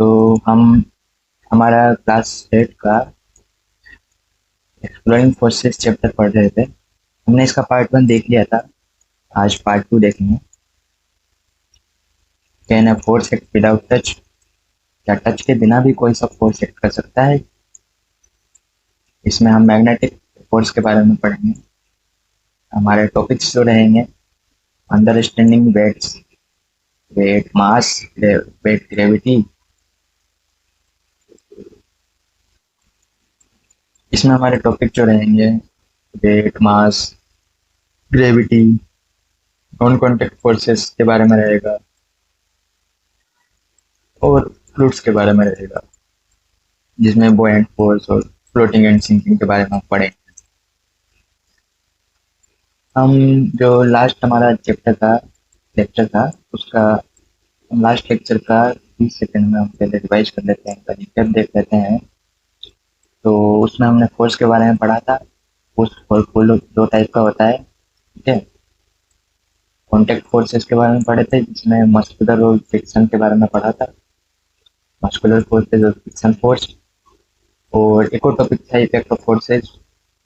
तो हम हमारा क्लास 8 का एक्सप्लोरिंग फोर्सेस चैप्टर पढ़ रहे थे। हमने इसका पार्ट 1 देख लिया था। आज पार्ट 2 देखेंगे। Can a force act without touch? क्या टच के बिना भी कोई सा फोर्स एक्ट कर सकता है? इसमें हम मैग्नेटिक फोर्स के बारे में पढ़ेंगे। हमारे टॉपिक्स जो रहेंगे: understanding weights, weight mass, weight gravity. इसमें हमारे टॉपिक जो रहेंगे: weight mass, gravity, non contact forces के बारे में रहेगा और फ्लूइड्स के बारे में रहेगा, जिसमें बुoyant फोर्स और फ्लोटिंग एंड सिंकिंग के बारे में हम पढ़ेंगे। हम जो लास्ट हमारा चैप्टर था, लेक्चर था, उसका लास्ट लेक्चर का 30 सेकंड में हम पहले रिवाइज कर लेते हैं, उनका रिकैप देख लेते हैं। तो उसमें हमने फोर्स के बारे में पढ़ा था। फोर्स दो टाइप का होता है, ठीक है। कॉन्टैक्ट फोर्सेस के बारे में पढ़े थे, जिसमें मस्कुलर और फ्रिक्शन के बारे में पढ़ा था। मस्कुलर फोर्सेस और फ्रिक्शन फोर्स। और एक और टॉपिक था इफेक्ट ऑफ फोर्सेस।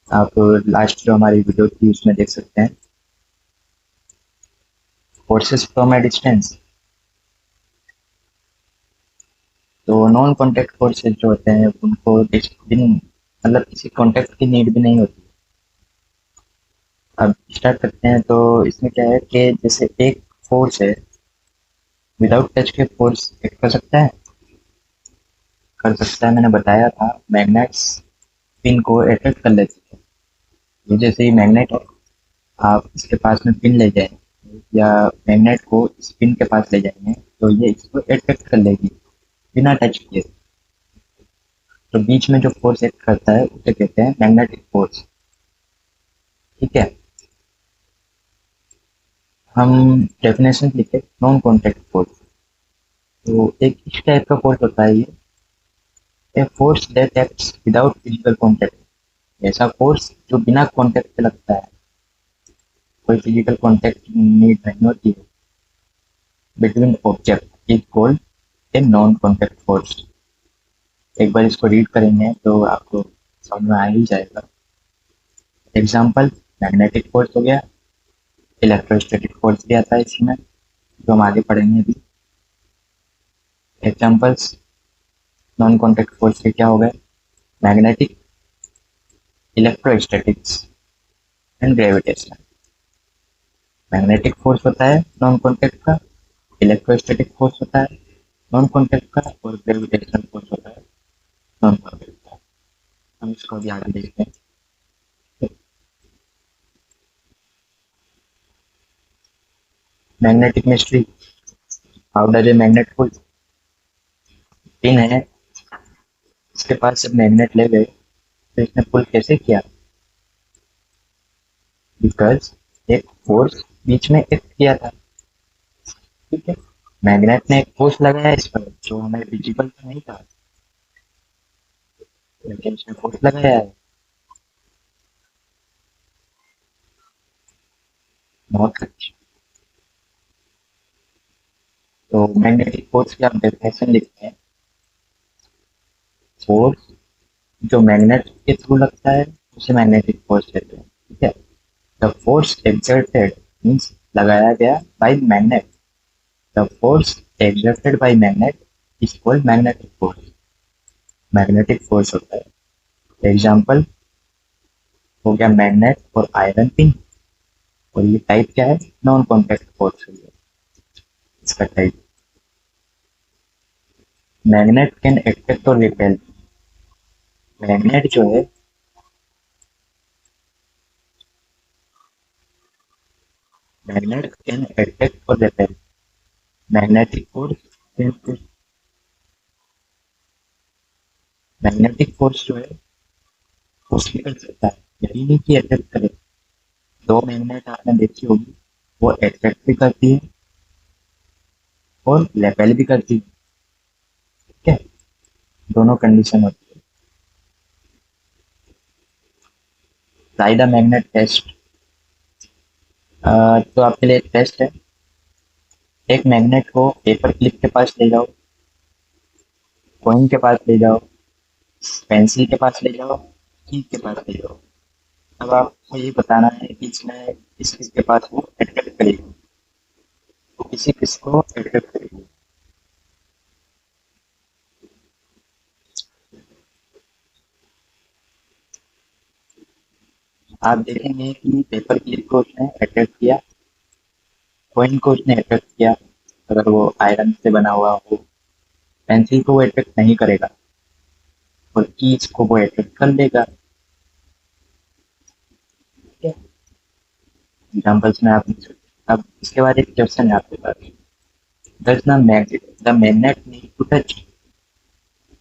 आप लास्ट जो हमारी वीडियो थी उसमें देख सकते हैं। Forces from A distance. तो नॉन कॉन्टैक्ट फोर्सेस जो होते हैं उनको मतलब किसी कॉन्टैक्ट की नीड भी नहीं होती। अब स्टार्ट करते हैं। तो इसमें क्या है कि जैसे एक फोर्स है, विदाउट टच के फोर्स एक्ट कर सकता है। कर सकता है, मैंने बताया था। मैग्नेट्स पिन को अट्रैक्ट कर लेते हैं। ये जैसे ही मैग्नेट है, आप इसके पास में पिन ले जाएंगे या मैग्नेट को इस पिन के पास ले जाएंगे तो ये इसको अट्रैक्ट कर लेगी बिना टच किए। तो बीच में जो फोर्स एक्ट करता है उसे कहते हैं मैग्नेटिक फोर्स, ठीक है। हम डेफिनेशन लिखे नॉन कॉन्टैक्ट फोर्स। तो एक इस टाइप का फोर्स होता है ये, a force that acts without physical contact. ऐसा फोर्स जो बिना कॉन्टैक्ट के लगता है, कोई फिजिकल कॉन्टैक्ट नीड नहीं होती है, between object is called a non contact force. एक बार इसको रीड करेंगे तो आपको समझ में आ ही जाएगा। एग्जाम्पल: मैग्नेटिक फोर्स हो गया, इलेक्ट्रोस्टैटिक फोर्स भी आता है इसी में, जो हम आगे पढ़ेंगे अभी। एग्जाम्पल्स नॉन कॉन्टैक्ट फोर्स के क्या हो गए: magnetic, electrostatics and gravitation. Magnetic force होता है नॉन कॉन्टैक्ट का, इलेक्ट्रोस्टैटिक फोर्स होता है नॉन कॉन्टैक्ट का, और ग्रेविटेशनल फोर्स होता है नॉन कॉन्टैक्ट का। हम इसको अभी आगे देखते हैं। Magnetic mystery. How does a magnet pull? Pin है, इसके पास जब मैग्नेट ले गए तो इसने पुल कैसे किया? बिकॉज एक फोर्स बीच में एक्ट किया था, ठीक है। मैग्नेट ने एक फोर्स लगाया इस पर जो हमें विजिबल तो नहीं था, लेकिन उसने फोर्स लगाया है। बहुत अच्छी। तो मैग्नेटिक फोर्स की आप डेफिनेशन लिखते हैं: फोर्स जो मैग्नेट के थ्रू लगता है उसे मैग्नेटिक फोर्स कहते हैं, ठीक है। द फोर्स एक्सर्टेड मीन्स लगाया गया bye magnet. The force exerted by magnet is called magnetic force. Magnetic force होता है। एग्जाम्पल हो गया मैग्नेट और आयरन पिन। और ये टाइप क्या है? नॉन कॉन्टैक्ट फोर्स है इसका टाइप। मैग्नेट कैन अट्रैक्ट और रिपेल। मैग्नेट जो है, मैग्नेट कैन अट्रैक्ट और repel. Magnetic force, magnetic force जो है वो भी कर सकता है, यही नहीं कि अट्रैक्ट करे। दो मैग्नेट आपने देखी होगी, वो अट्रैक्ट भी करती है और रिपेल भी करती है, ठीक है। दोनों कंडीशन होती है। Try the magnet test. तो आपके लिए एक टेस्ट है। एक मैग्नेट को पेपर क्लिप के पास ले जाओ कॉइन के पास ले जाओ, पेंसिल के पास ले जाओ, की के पास ले जाओ। अब आपको ये बताना है कि इसमें किस किस के पास वो अट्रैक्ट करेगी, वो किसी किस को अट्रैक्ट करेगी। आप देखेंगे कि पेपर क्लिप को उसने अट्रैक्ट किया, कॉइन को उसने अट्रैक्ट किया, अगर वो आयरन से बना हुआ हो। पेंसिल को वो अट्रैक्ट नहीं करेगा, और कीज को वो अट्रैक्ट कर लेगा। ठीक है, एग्जाम्पल्स में आप लिख सकते हैं। अब इसके बाद एक क्वेश्चन है आपके पास, does the magnet need to touch.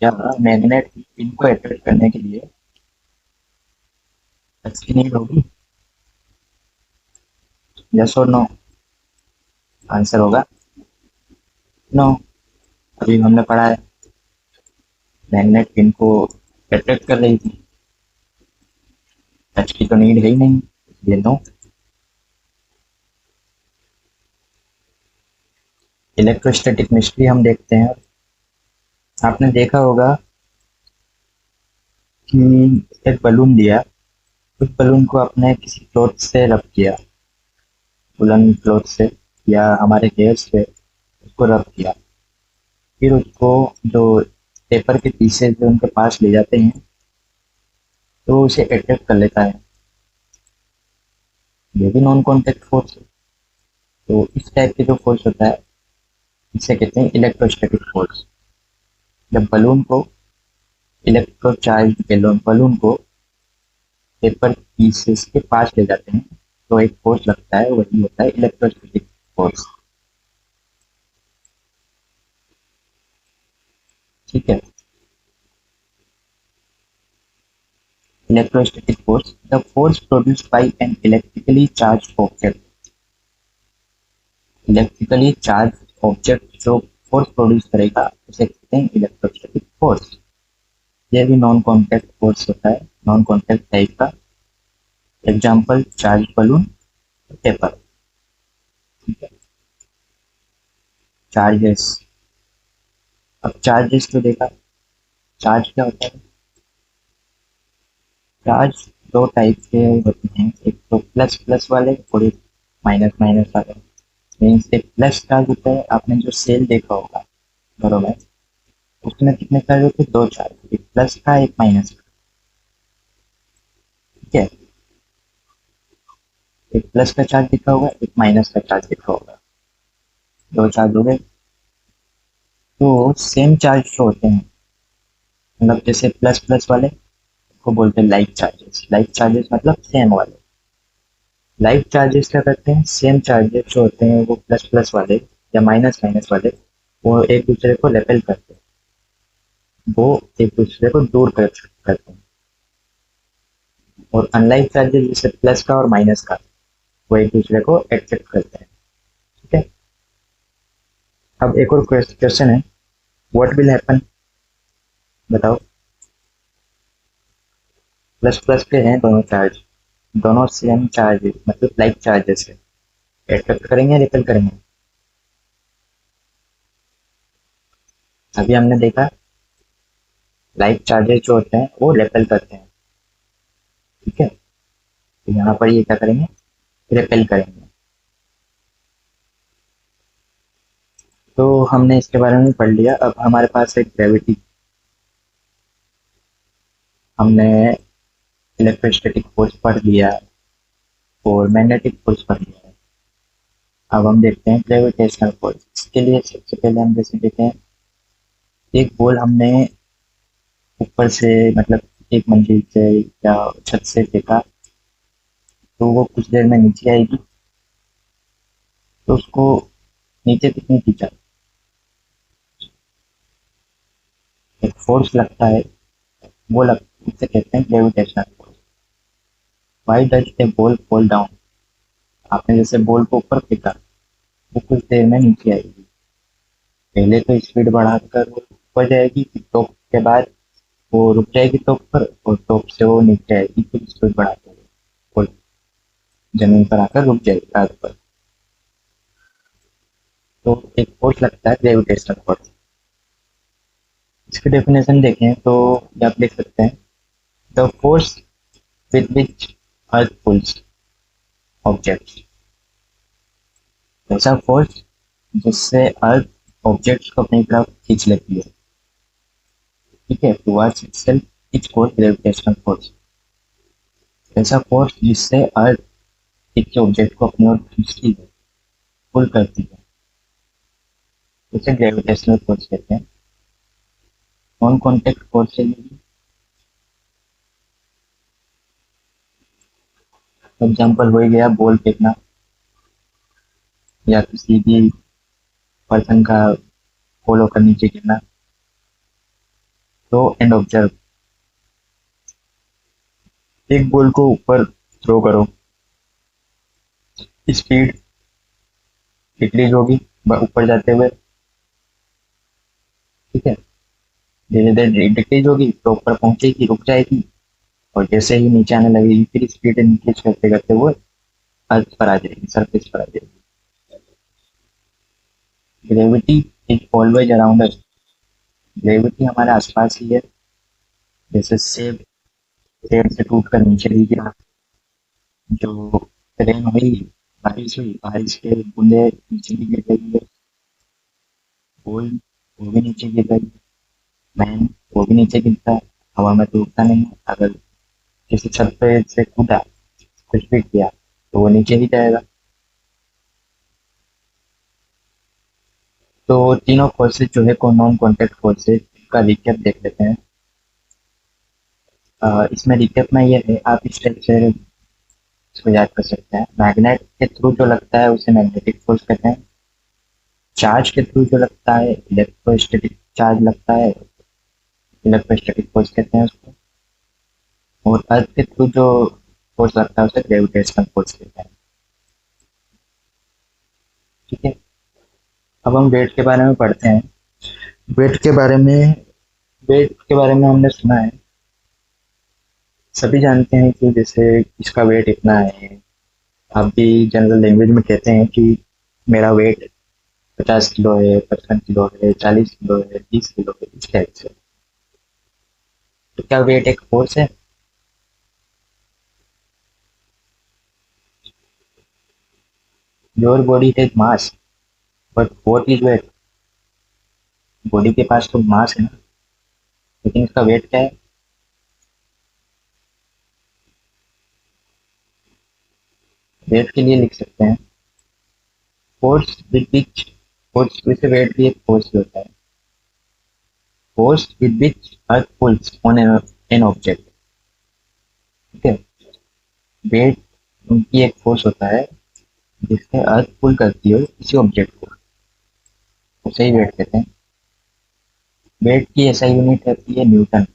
क्या मैग्नेट इनको अट्रैक्ट करने के लिए टच की नीड होगी? यस और नो? आंसर होगा नो। अभी हमने पढ़ा है मैग्नेट पिन को अट्रैक्ट कर रही थी, टच की तो नीड है ही नहीं, ये नो। इलेक्ट्रोस्टैटिक मिस्ट्री हम देखते हैं। आपने देखा होगा कि एक बलून लिया, उस बलून को आपने किसी क्लॉथ से रब किया, वुलन क्लॉथ से या हमारे हेयर से उसको रब किया। फिर उसको जो पेपर के पीसेज जो उनके पास ले जाते हैं, तो उसे अट्रैक्ट कर लेता है। ये भी नॉन कॉन्टैक्ट फोर्स है। तो इस टाइप के जो फोर्स होता है, इसे कहते हैं इलेक्ट्रोस्टैटिक फोर्स। जब बलून को इलेक्ट्रोचार्ज बलून को पेपर पीसेस के पास ले जाते हैं, तो एक फोर्स लगता है, वही होता है इलेक्ट्रोस्टैटिक फोर्स। ठीक है, electrostatic force, the force produced by an electrically charge object. Electrically charge object जो फोर्स प्रोड्यूस करेगा उसे कहते हैं इलेक्ट्रोस्टैटिक फोर्स। ये भी नॉन कॉन्टैक्ट फोर्स होता है, नॉन कॉन्टैक्ट टाइप का। Example charge balloon, paper. Charges, अब चार्जेस तो देखा, चार्ज क्या होता है? चार्ज दो टाइप के होते हैं, एक तो प्लस प्लस वाले और एक माइनस माइनस वाले। मीन्स एक प्लस चार्ज होता है, आपने जो सेल देखा होगा घरों में, उसमें कितने चार्ज होते हैं? दो चार्ज, एक प्लस का एक माइनस का। ठीक है, एक प्लस का चार्ज दिखा होगा, एक माइनस का चार्ज दिखा होगा, दो चार्ज हो गए। तो सेम चार्ज जो होते हैं, मतलब जैसे प्लस प्लस वाले को बोलते हैं लाइक चार्जेस। लाइक चार्जेस मतलब सेम वाले। लाइक चार्जेस क्या करते हैं? सेम चार्जेस जो होते हैं वो प्लस प्लस वाले या माइनस माइनस वाले, वो एक दूसरे को रेपेल करते हैं, वो एक दूसरे को दूर करते हैं। और अनलाइक चार्जेस जैसे प्लस का और माइनस का, वो एक दूसरे को एक्सेप्ट करते हैं। ठीक है, अब एक और क्वेश्चन है, व्हाट विल हैपन। बताओ, प्लस प्लस के हैं दोनों चार्ज, दोनों सेम चार्ज मतलब लाइक चार्जेस है, एक्सेप्ट करेंगे रिपेल करेंगे? अभी हमने देखा लाइक चार्जेस जो होते हैं वो रेपेल करते हैं। ठीक है, तो यहाँ पर ये क्या करेंगे? रिपेल करेंगे। तो हमने इसके बारे में पढ़ लिया। अब हमारे पास है ग्रेविटी, हमने इलेक्ट्रोस्टैटिक फोर्स पढ़ लिया और मैग्नेटिक फोर्स पढ़ लिया है। अब हम देखते हैं ग्रेविटेशनल फोर्स। इसके लिए सबसे पहले हम जैसे देखें, एक बॉल हमने ऊपर से मतलब एक मंजिल से या छत से फेंका, तो वो कुछ देर में नीचे आएगी, तो उसको नीचे कितनी खींचा? एक फोर्स लगता है, वो लग उसे कहते हैं gravitational force. Why does a ball fall down. आपने जैसे बॉल को ऊपर फेंका, वो कुछ देर में नीचे आएगी। पहले तो स्पीड बढ़ाकर वो ऊपर जाएगी, फिर टॉप के बाद वो रुक जाएगी टॉप पर, और टॉप से वो नीचे आएगी, फिर स्पीड बढ़ाते हुए और जमीन पर आकर रुक जाएगी अर्थ पर। तो एक फोर्स लगता है ग्रेविटेशनल फोर्स। इसकी डेफिनेशन देखें तो ये आप लिख सकते हैं, the force with which earth pulls objects, ऐसा फोर्स जिससे अर्थ ऑब्जेक्ट्स को अपनी तरफ खींच लेती है, ठीक है, towards itself is called gravitational force. ऐसा फोर्स जिससे अर्थ किसी ऑब्जेक्ट को अपनी ओर खींचती है, पुल करती है, उसे ग्रेविटेशनल फोर्स कहते हैं। नॉन कॉन्टेक्ट फोर्स है ये। एग्जाम्पल हो ही गया बॉल फेंकना या किसी भी पर्सन का फॉल होकर नीचे गिरना। थ्रो एंड ऑब्जर्व, एक बॉल को ऊपर थ्रो करो, स्पीड डिक्रीज होगी ऊपर जाते हुए, ठीक है, धीरे धीरे डिक्रीज होगी तो ऊपर पहुंचेगी, रुक जाएगी, और जैसे ही नीचे आने लगेगी फिर स्पीड इंक्रीज करते करते वो अर्थ पर आ जाएगी, सरफेस पर आ जाएगी। Gravity is always around us, gravity हमारे आसपास ही है। जैसे सेब पेड़ से टूट कर नीचे भी गिरा, जो रेन हुई, बारिश हुई, बारिश के बूंदे नीचे भी गिर गई है, फूल वो भी नीचे गिर गई, मैन वो भी नीचे गिरता है, हवा में तो उड़ता नहीं है। अगर किसी छत पे से कूदा, कुछ भी किया तो वो नीचे ही जाएगा। तो तीनों फोर्सेज जो है को नॉन कॉन्टेक्ट फोर्सेज का रिकैप देख लेते हैं। इसमें रिकैप में ये है, आप इस टाइप से इसको याद कर सकते हैं। मैग्नेट के थ्रू जो लगता है उसे मैग्नेटिक फोर्स कहते हैं। चार्ज के थ्रू जो लगता है इलेक्ट्रोस्टैटिक चार्ज लगता है, इलेक्ट्रोस्टैटिक फोर्स कहते हैं उसको। और अर्थ के थ्रू जो फोर्स लगता है उसे ग्रेविटेशनल फोर्स कहते हैं, ठीक है। अब हम वेट के बारे में पढ़ते हैं। वेट के बारे में वेट के बारे में हमने सुना है, सभी जानते हैं कि जैसे इसका वेट इतना है। आप भी जनरल लैंग्वेज में कहते हैं कि मेरा वेट 50 किलो है, 55 किलो है, 40 किलो है, 30 किलो है, इस टाइप से। तो क्या वेट एक फोर्स है? Your body has mass but what is weight? Body के पास तो मास है ना, लेकिन इसका वेट क्या है? वेट के लिए लिख सकते हैं, फोर्स विद विच, फोर्स वैसे वेट भी एक फोर्स ही होता है, force with which earth pulls on an object, ठीक है। वेट उनकी एक फोर्स होता है जिससे अर्थ पुल करती है किसी ऑब्जेक्ट को, उसे ही वेट कहते हैं। वेट की ऐसा यूनिट रहती है न्यूटन।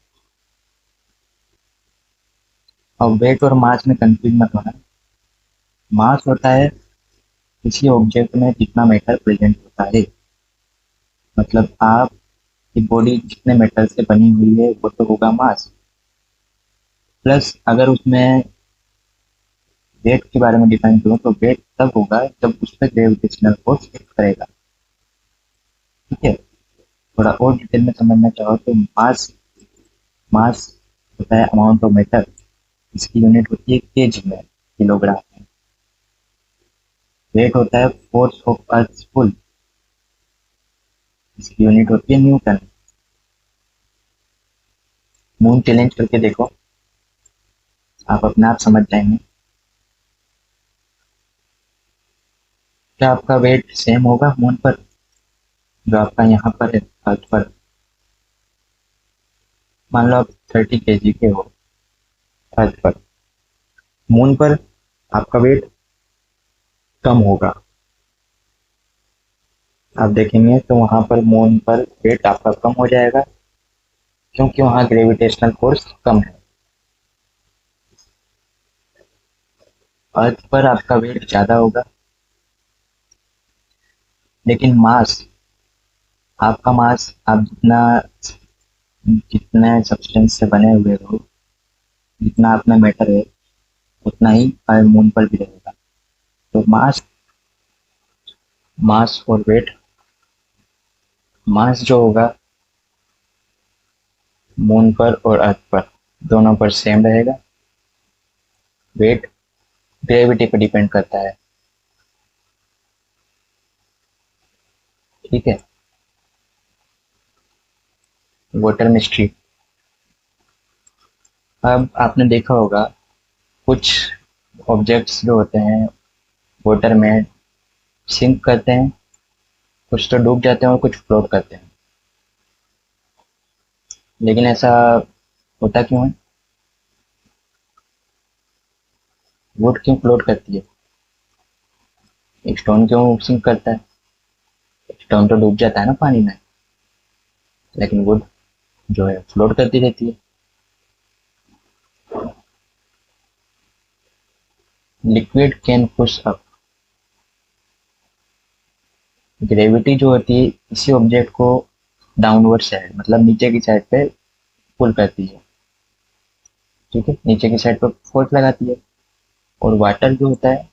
और वेट और मास में कंफ्यूज मत होना। मास होता है किसी ऑब्जेक्ट में जितना मैटर प्रेजेंट होता है, मतलब आपकी बॉडी जितने मेटल से बनी हुई है वो तो होगा मास, प्लस अगर उसमें वेट के बारे में डिफाइन करूँ तो वेट तब होगा जब उस पर ग्रेविटेशनल फोर्स एक्ट करेगा, ठीक है। थोड़ा और डिटेल में समझना चाहो तो मास मास होता है अमाउंट ऑफ मैटर, इसकी यूनिट होती है केजी में, किलोग्राम में। वेट होता है फोर्स ऑफ अर्थ पुल, इसकी यूनिट होती है न्यूटन। मून चैलेंज करके देखो, आप अपने आप समझ जाएंगे। क्या आपका वेट सेम होगा मून पर जो आपका यहाँ पर है अर्थ पर? मान लो आप 30 kg के हो अर्थ पर, मून पर आपका वेट कम होगा। आप देखेंगे तो वहां पर मून पर वेट आपका कम हो जाएगा, क्योंकि वहां ग्रेविटेशनल फोर्स कम है। अर्थ पर आपका वेट ज्यादा होगा, लेकिन मास, आपका मास, आप जितना जितने सब्सटेंस से बने हुए हो, जितना आप में मैटर है उतना ही मून पर भी रहेगा। तो मास, मास और वेट, मास जो होगा मून पर और अर्थ पर दोनों पर सेम रहेगा। वेट ग्रेविटी पर डिपेंड करता है। ठीक है। Water mystery. अब आपने देखा होगा कुछ ऑब्जेक्ट्स जो होते हैं वाटर में सिंक करते हैं, कुछ तो डूब जाते हैं और कुछ फ्लोट करते हैं। लेकिन ऐसा होता क्यों है? वुड क्यों फ्लोट करती है? स्टोन क्यों सिंक करता है? स्टोन तो डूब जाता है ना पानी में, लेकिन वुड जो है फ्लोट करती रहती है। Liquid can push up. Gravity जो होती है इसी ऑब्जेक्ट को डाउनवर्ड साइड मतलब नीचे की साइड पे पुल करती है। ठीक है, नीचे की साइड पर फोर्स लगाती है। और वाटर जो होता है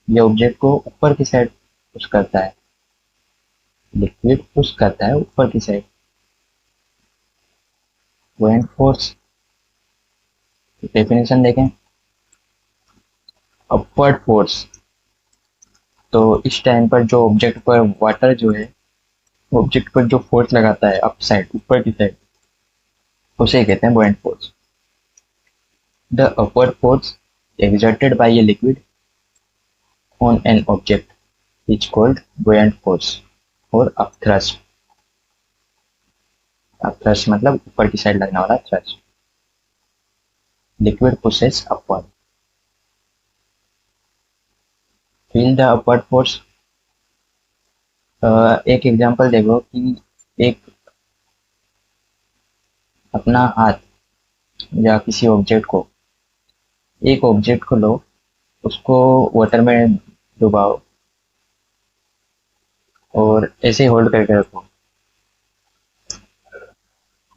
ये ऑब्जेक्ट को ऊपर की साइड पुश करता है। लिक्विड पुश करता है ऊपर की साइड। बुओयंट फोर्स डेफिनेशन देखें। अपवर्ड फोर्स, तो इस टाइम पर जो ऑब्जेक्ट पर वाटर जो है ऑब्जेक्ट पर जो फोर्स लगाता है अप साइड ऊपर की साइड उसे कहते हैं buoyant force. The upward force exerted by a liquid on an object is called buoyant force और upthrust। अपथ्रस्ट मतलब ऊपर की साइड लगने वाला thrust. Liquid pushes upward। feel the upward force। एक एग्जांपल देखो कि एक अपना हाथ या किसी ऑब्जेक्ट को एक ऑब्जेक्ट को लो, उसको वाटर में डुबाओ और ऐसे ही होल्ड करके रखो।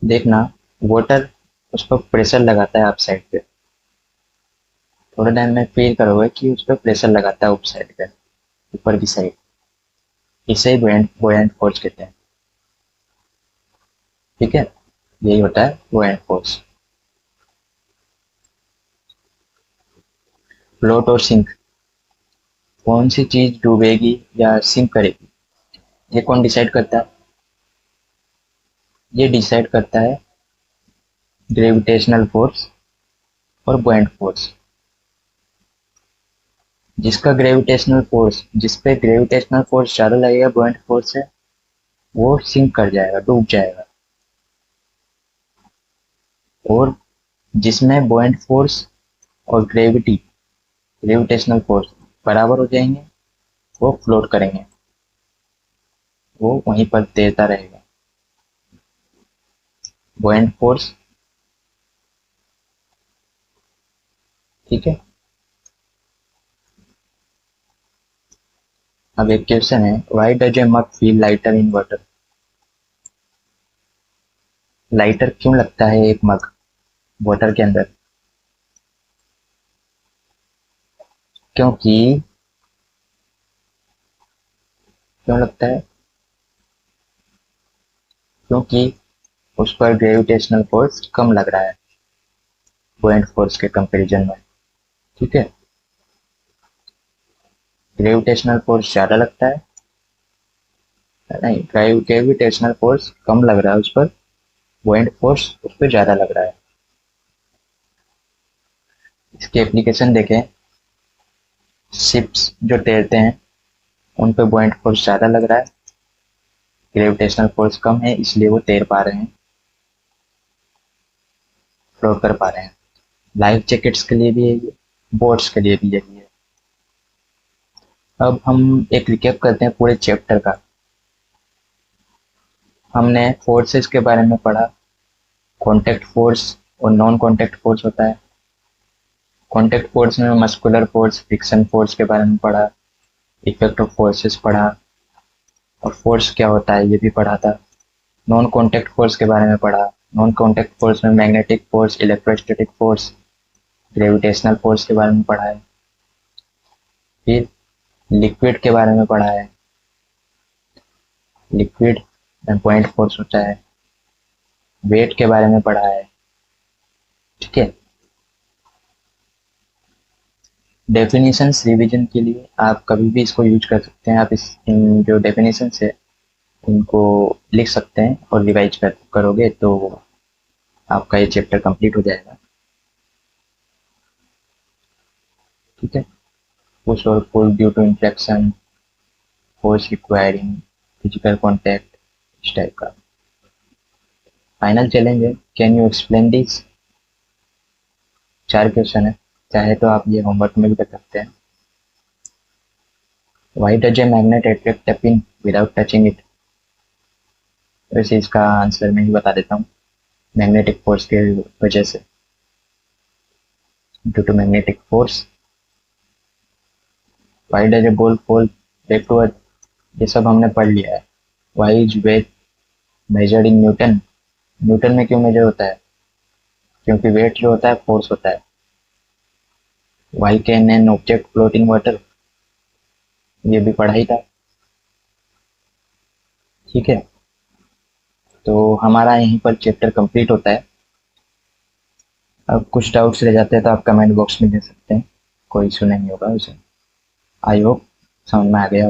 देखना वाटर उस पर प्रेशर लगाता है अप साइड पे। थोड़े टाइम में फील करोगे कि उस पर प्रेशर लगाता है अप साइड पे, ऊपर की साइड। इसे बुओयंट फोर्स कहते हैं। ठीक है, यही होता है बुओयंट फोर्स। फ्लोट और सिंक, कौन सी चीज डूबेगी या सिंक करेगी ये कौन डिसाइड करता है? ये डिसाइड करता है ग्रेविटेशनल फोर्स और बुओयंट फोर्स। जिस पे ग्रेविटेशनल फोर्स ज्यादा लगेगा बुओयंट फोर्स से, वो सिंक कर जाएगा, डूब जाएगा। और जिसमें बुओयंट फोर्स और ग्रेविटेशनल फोर्स बराबर हो जाएंगे, वो फ्लोट करेंगे, वो वहीं पर तैरता रहेगा। बुओयंट फोर्स। ठीक है। अब एक क्वेश्चन है, why does a mug feel lighter in water? Lighter क्यों लगता है एक मग वाटर के अंदर? क्योंकि क्यों लगता है? क्योंकि उस पर ग्रेविटेशनल फोर्स कम लग रहा है बुओयंट फोर्स के कंपैरिजन में। ठीक है, ग्रेविटेशनल फोर्स ज्यादा लगता है, नहीं ग्रेविटेशनल फोर्स कम लग रहा है उस पर, बुओयंट फोर्स उस पर ज्यादा लग रहा है। इसकी एप्लीकेशन देखें। शिप्स जो तैरते हैं उन पे बुओयंट फोर्स ज्यादा लग रहा है, ग्रेविटेशनल फोर्स कम है, इसलिए वो तैर पा रहे हैं, फ्लोट कर पा रहे हैं। लाइफ जैकेट्स के लिए भी है ये, बोट्स के लिए भी यही है। अब हम एक रिकैप करते हैं पूरे चैप्टर का। हमने फोर्सेस के बारे में पढ़ा, कॉन्टैक्ट फोर्स और नॉन कॉन्टैक्ट फोर्स होता है। कॉन्टैक्ट फोर्स में मस्कुलर फोर्स, फ्रिक्शन फोर्स के बारे में पढ़ा, इफेक्ट ऑफ फोर्सेस पढ़ा और फोर्स क्या होता है ये भी पढ़ा था। नॉन कॉन्टैक्ट फोर्स के बारे में पढ़ा। नॉन कॉन्टैक्ट फोर्स में magnetic force, electrostatic force, gravitational force के बारे में पढ़ा है। फिर लिक्विड के बारे में पढ़ा है, लिक्विड में बुओयंट फोर्स होता है। वेट के बारे में पढ़ा है। ठीक है। डेफिनेशंस रिवीजन के लिए आप कभी भी इसको यूज कर सकते हैं। आप इस इन जो डेफिनेशंस है इनको लिख सकते हैं और रिवाइज करोगे तो आपका ये चैप्टर कंप्लीट हो जाएगा। ठीक है। पुश और pull due to inflection, force requiring physical contact, इस टाइप का। फाइनल चैलेंज है, can you explain this. 4 question है, चाहे तो आप ये होमवर्क में भी कर सकते हैं। Y does a magnet attract a pin without touching it. वैसे इसका आंसर मैं ही बता देता हूँ, मैग्नेटिक फोर्स के वजह से, due to magnetic force. Why does a ball fall back to earth, ये सब हमने पढ़ लिया है। Why is weight measured in newton, newton में क्यों मेजर होता है, क्योंकि वेट जो होता है फोर्स होता है। Why can an object float in water, ये भी पढ़ा ही था। ठीक है। तो हमारा यहीं पर चैप्टर कंप्लीट होता है। अब कुछ डाउट्स रह जाते हैं तो आप कमेंट बॉक्स में दे सकते हैं, कोई इशू नहीं होगा उसे। आई होप समझ में आ गया हो।